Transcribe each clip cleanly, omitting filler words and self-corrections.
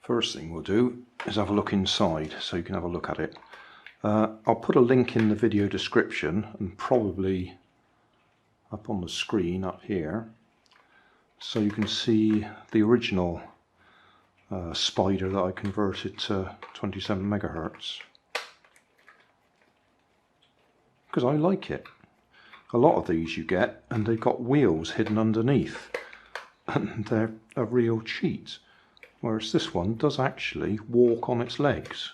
First thing we'll do is have a look inside so you can have a look at it. I'll put a link in the video description and probably up on the screen up here so you can see the original spider that I converted to 27 megahertz, because I like it. A lot of these you get and they've got wheels hidden underneath and they're a real cheat, whereas this one does actually walk on its legs.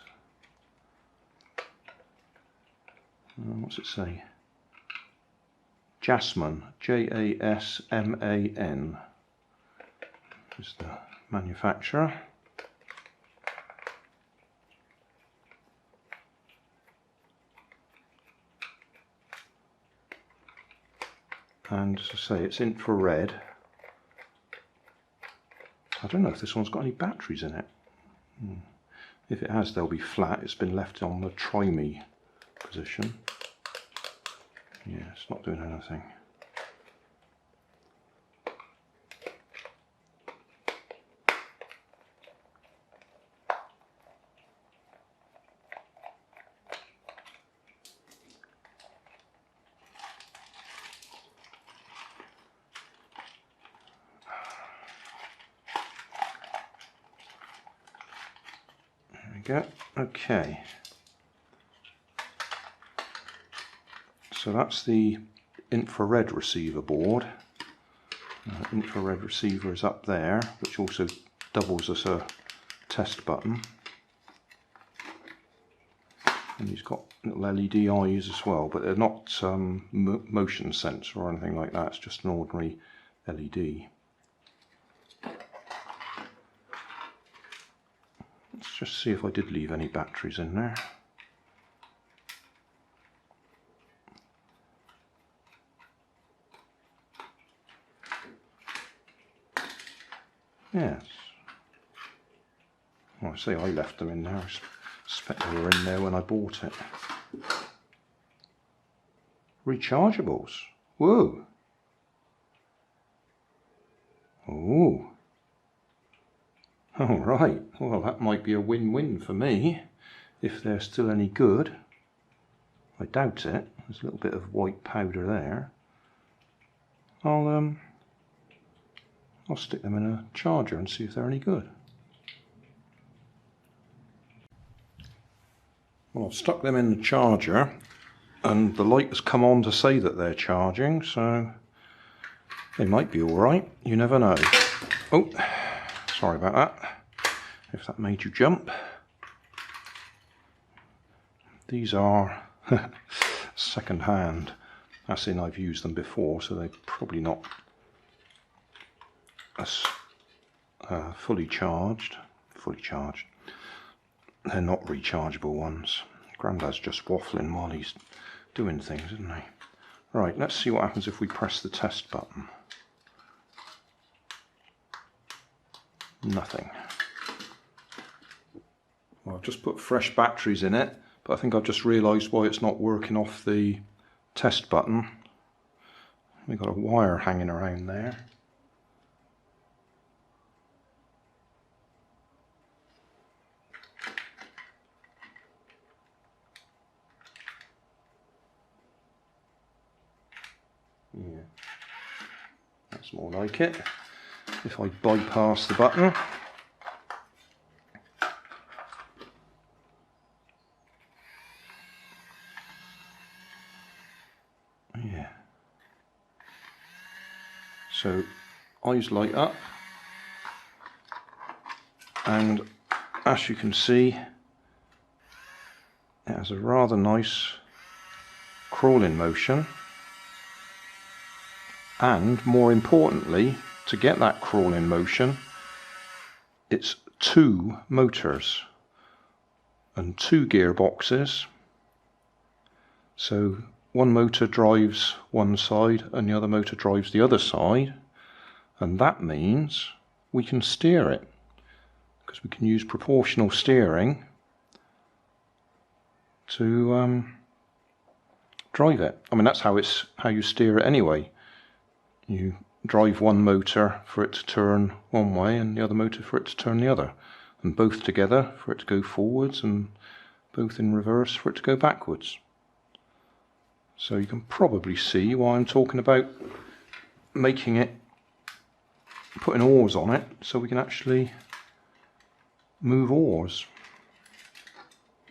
What's it say? Jasman, Jasman is the manufacturer. And as I say, it's infrared. I don't know if this one's got any batteries in it. If it has, they'll be flat. It's been left on the try me position. Yeah, it's not doing anything. There we go. Okay. So that's the infrared receiver board. Infrared receiver is up there, which also doubles as a test button. And he's got little LED eyes as well, but they're not motion sensor or anything like that. It's just an ordinary LED. Let's just see if I did leave any batteries in there. Yes. Well, I say I left them in there. I suspect they were in there when I bought it. Rechargeables. Whoa. Oh. All right. Well, that might be a win-win for me if they're still any good. I doubt it. There's a little bit of white powder there. I'll stick them in a charger and see if they're any good. Well, I've stuck them in the charger and the light has come on to say that they're charging, so they might be alright. You never know. Oh, sorry about that. If that made you jump. These are second hand. As in, I've used them before, so they're probably not fully charged. They're not rechargeable ones. Grandad's just waffling while he's doing things, isn't he? Right, let's see what happens if we press the test button. Nothing. Well, I've just put fresh batteries in it, but I think I've just realised why it's not working off the test button. We've got a wire hanging around there. Yeah, that's more like it. If I bypass the button, yeah. So eyes light up, and as you can see, it has a rather nice crawling motion. And more importantly, to get that crawling motion, it's 2 motors and 2 gearboxes. So one motor drives one side and the other motor drives the other side, and that means we can steer it, because we can use proportional steering to drive it. I mean, that's how you steer it anyway. You drive one motor for it to turn one way and the other motor for it to turn the other. and both together for it to go forwards, and both in reverse for it to go backwards. So you can probably see why I'm talking about making it, putting oars on it, so we can actually move oars.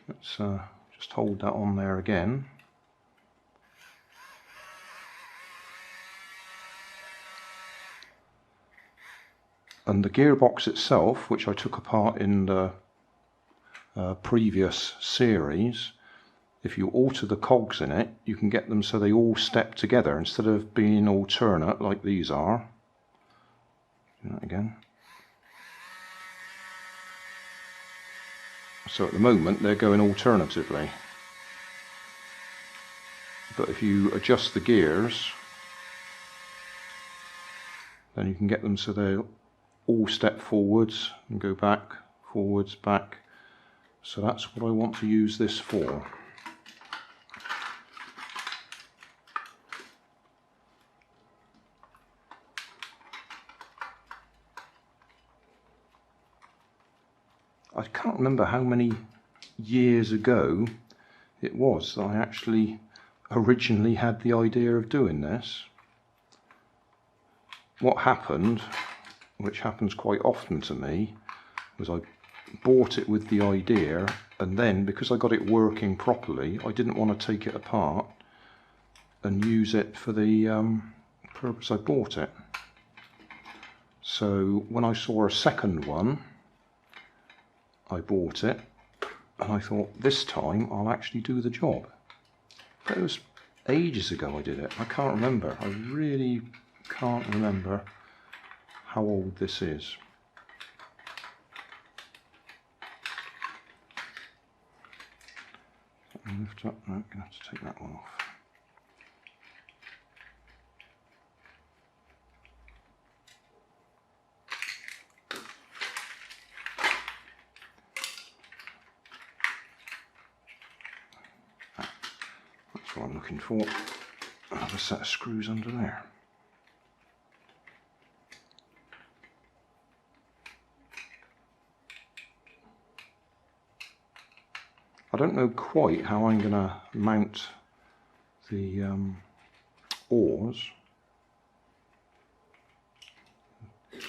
Let's just hold that on there again. And the gearbox itself, which I took apart in the previous series, if you alter the cogs in it, you can get them so they all step together instead of being alternate like these are. Do that again. So at the moment they're going alternatively. But if you adjust the gears, then you can get them so they all step forwards and go back, forwards, back. So that's what I want to use this for. I can't remember how many years ago it was that I actually originally had the idea of doing this. What happened, which happens quite often to me, was I bought it with the idea, and then because I got it working properly, I didn't want to take it apart and use it for the purpose I bought it. So when I saw a second one, I bought it, and I thought this time I'll actually do the job. But it was ages ago I did it. I can't remember. I really can't remember how old this is. Lift up. No, I'm going to have to take that one off. That's what I'm looking for. Another set of screws under there. I don't know quite how I'm going to mount the oars. I'll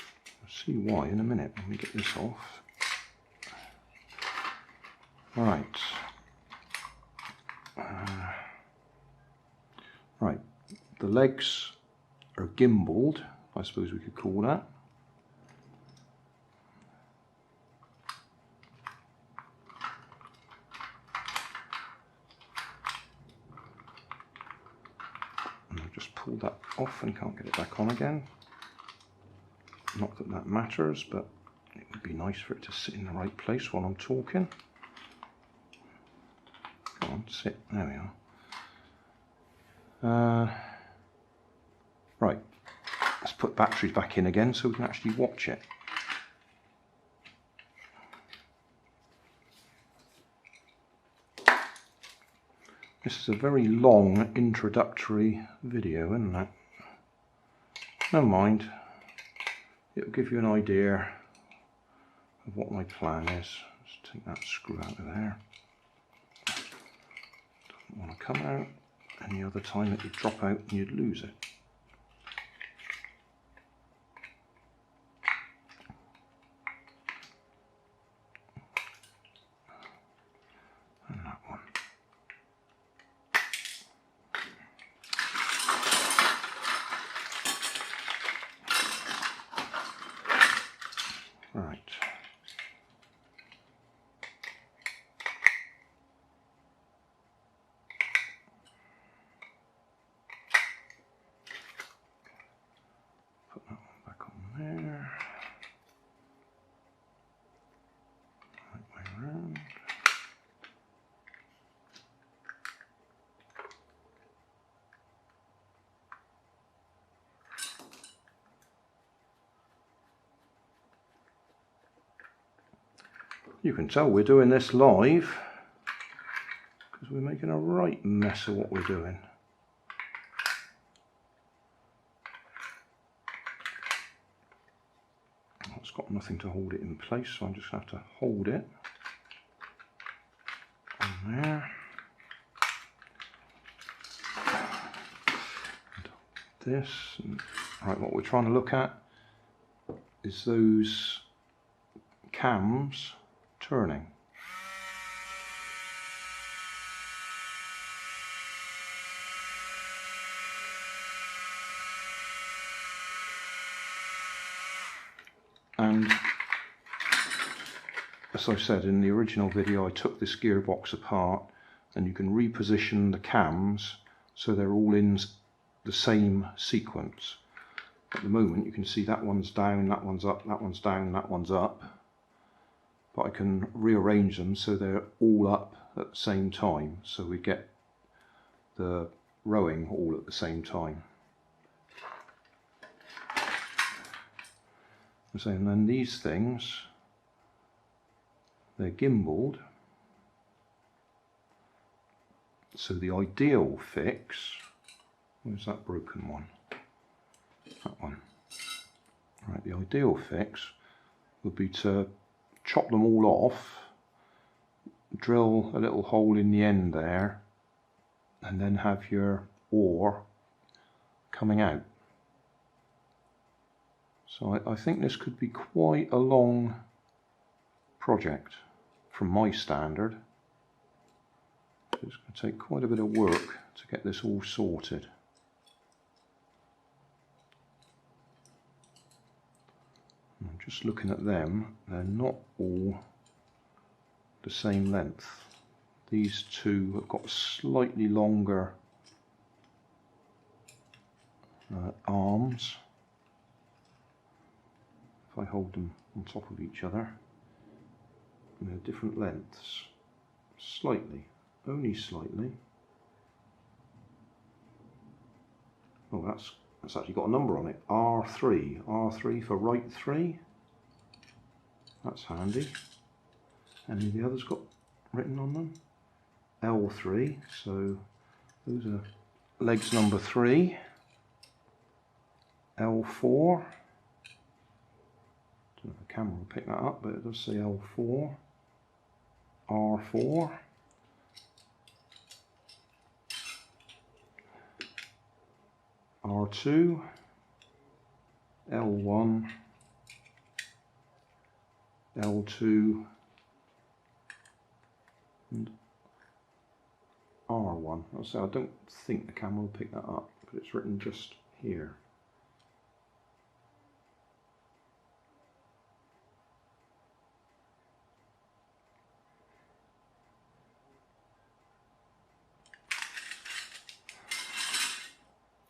see why in a minute. Let me get this off. Right. Right. The legs are gimbaled, I suppose we could call that. Just pull that off and can't get it back on again. Not that that matters, but it would be nice for it to sit in the right place while I'm talking. Come on, sit. There we are. Right, let's put batteries back in again so we can actually watch it. This is a very long introductory video, isn't it? Never mind. It'll give you an idea of what my plan is. Let's take that screw out of there. Doesn't want to come out. Any other time it would drop out and you'd lose it. And that one. Right. Put that one back on there. Right way around. You can tell we're doing this live because we're making a right mess of what we're doing. What's got nothing to hold it in place, so I just have to hold it on there. And this. Right, what we're trying to look at is those cams turning. And as I said in the original video, I took this gearbox apart, and you can reposition the cams so they're all in the same sequence. At the moment you can see that one's down, that one's up, that one's down, that one's up, but I can rearrange them so they're all up at the same time, so we get the rowing all at the same time. And then these things, they're gimbaled, so the ideal fix, where's that broken one? That one. Right, the ideal fix would be to chop them all off, drill a little hole in the end there, and then have your oar coming out. So I think this could be quite a long project from my standard. It's going to take quite a bit of work to get this all sorted. I'm just looking at them, they're not all the same length. These two have got slightly longer arms. If I hold them on top of each other, and they're different lengths, slightly, only slightly. Oh, that's actually got a number on it, R3, R3 for right 3, that's handy. Any of the others got written on them? L3, so those are legs number 3, L4, I don't know if the camera will pick that up, but it does say L4, R4, R2, L1, L2 and R1. So I don't think the camera will pick that up, but it's written just here.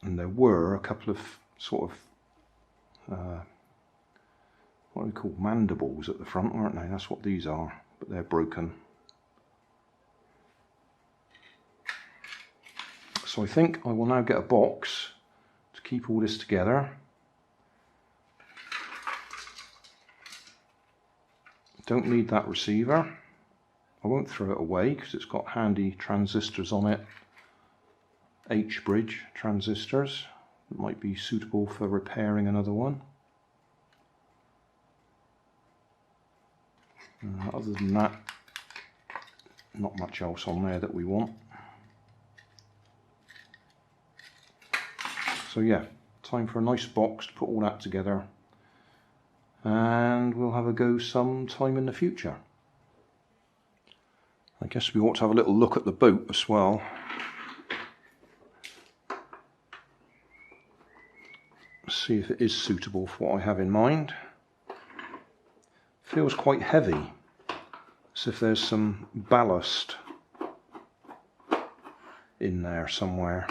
And there were a couple of sort of what are they called, mandibles at the front, aren't they? That's what these are, but they're broken. So I think I will now get a box to keep all this together. Don't need that receiver. I won't throw it away because it's got handy transistors on it. H-bridge transistors that might be suitable for repairing another one. Other than that, not much else on there that we want. So yeah, time for a nice box to put all that together, and we'll have a go sometime in the future. I guess we ought to have a little look at the boat as well. See if it is suitable for what I have in mind. Feels quite heavy, as if there's some ballast in there somewhere.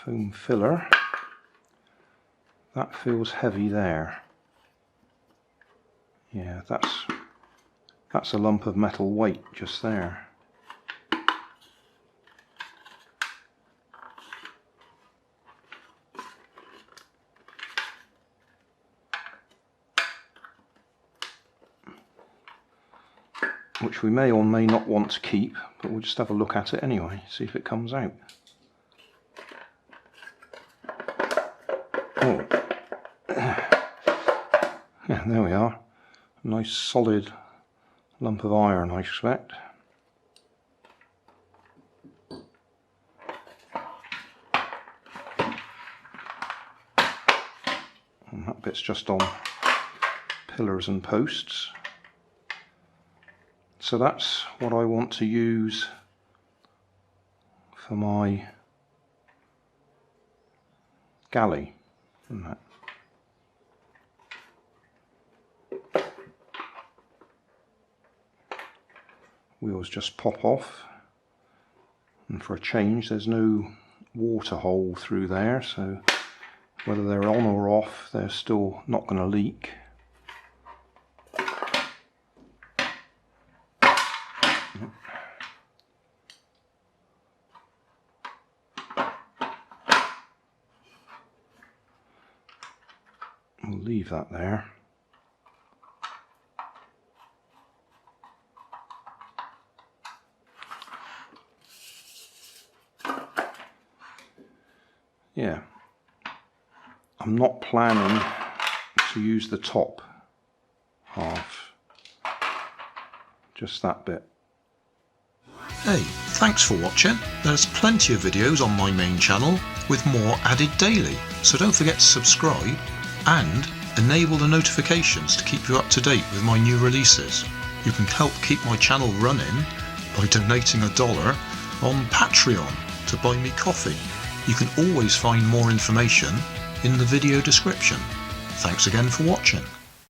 foam filler. That feels heavy there. Yeah, that's a lump of metal weight just there. Which we may or may not want to keep, but we'll just have a look at it anyway, see if it comes out. Oh. Yeah, there we are. A nice solid lump of iron, I expect. And that bit's just on pillars and posts. So that's what I want to use for my galley. And that. Wheels just pop off, and for a change there's no water hole through there, so whether they're on or off they're still not going to leak. We'll leave that there. Yeah, I'm not planning to use the top half, just that bit. Hey, thanks for watching. There's plenty of videos on my main channel with more added daily, so don't forget to subscribe and enable the notifications to keep you up to date with my new releases. You can help keep my channel running by donating $1 on Patreon to buy me coffee. You can always find more information in the video description. Thanks again for watching.